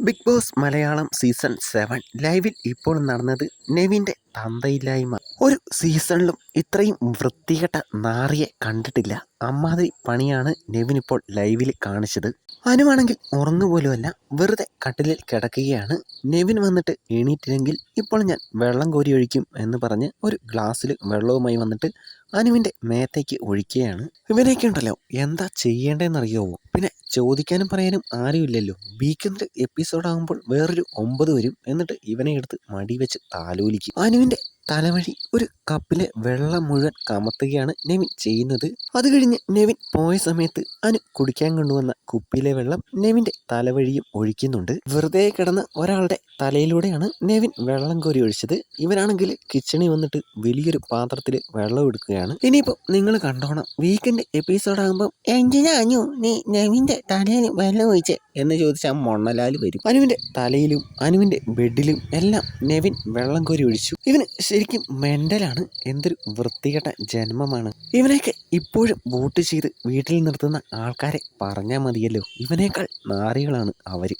Big boss Malayalam season 7 ലൈവിൽ ഇപ്പോൾ നടന്നത് നെവിൻ്റെ തന്തയില്ലായ്മ. ഒരു സീസണിലും ഇത്രയും വൃത്തികെട്ട നാറിയെ കണ്ടിട്ടില്ല. അമ്മാതിരി പണിയാണ് നെവിൻ ഇപ്പോൾ ലൈവിൽ കാണിച്ചത്. അനുവാണെങ്കിൽ ഉറങ്ങുപോലുമല്ല, വെറുതെ കട്ടിലിൽ കിടക്കുകയാണ്. നെവിൻ വന്നിട്ട് എണീറ്റില്ലെങ്കിൽ ഇപ്പോൾ ഞാൻ വെള്ളം കോരി ഒഴിക്കും എന്ന് പറഞ്ഞ് ഒരു ഗ്ലാസ്സിൽ വെള്ളവുമായി വന്നിട്ട് അനുവിൻ്റെ മേത്തേക്ക് ഒഴിക്കുകയാണ്. ഇവനെയൊക്കെ ഉണ്ടല്ലോ, എന്താ ചെയ്യേണ്ടതെന്നറിയാവോ? പിന്നെ ചോദിക്കാനും പറയാനും ആരുമില്ലല്ലോ. വീക്കെൻഡ് എപ്പിസോഡാകുമ്പോൾ വേറൊരു 9 വരും, എന്നിട്ട് ഇവനെ എടുത്ത് മടി വെച്ച് താലോലിക്കും. അനുവിൻ്റെ തലവഴി ഒരു കപ്പിലെ വെള്ളം മുഴുവൻ കമത്തുകയാണ് നെവിൻ ചെയ്യുന്നത്. അത് കഴിഞ്ഞ് നെവിൻ പോയ സമയത്ത് അനു കുടിക്കാൻ കൊണ്ടുവന്ന കുപ്പിയിലെ വെള്ളം നെവിൻ്റെ തലവഴിയും ഒഴിക്കുന്നുണ്ട്. വെറുതെ കിടന്ന് ഒരാളുടെ തലയിലൂടെയാണ് നെവിൻ വെള്ളം കോരി ഒഴിച്ചത്. ഇവനാണെങ്കിൽ കിച്ചണിൽ വന്നിട്ട് വലിയൊരു പാത്രത്തിൽ വെള്ളം എടുക്കുകയാണ്. ഇനിയിപ്പോൾ നിങ്ങൾ കണ്ടോണം, വീക്കെൻഡ് എപ്പിസോഡാകുമ്പോൾ എന്തിനാ അനു നീ നെവിൻ്റെ തലയിൽ വെള്ളം ഒഴിച്ച് എന്ന് ചോദിച്ചാൽ മൊണ്ണലാൽ വരും. അനുവിൻ്റെ തലയിലും അനുവിൻ്റെ ബെഡിലും എല്ലാം നെവിൻ വെള്ളം കോരി ഒഴിച്ചു. ഇവന് ശരിക്കും മെൻ്റലാണ്. എന്തൊരു വൃത്തികെട്ട ജന്മമാണ്. ഇവനെയൊക്കെ ഇപ്പോഴും വോട്ട് ചെയ്ത് വീട്ടിൽ നിർത്തുന്ന ആൾക്കാരെ പറഞ്ഞാൽ മതിയല്ലോ. ഇവനേക്കാൾ നാറികളാണ് അവർ.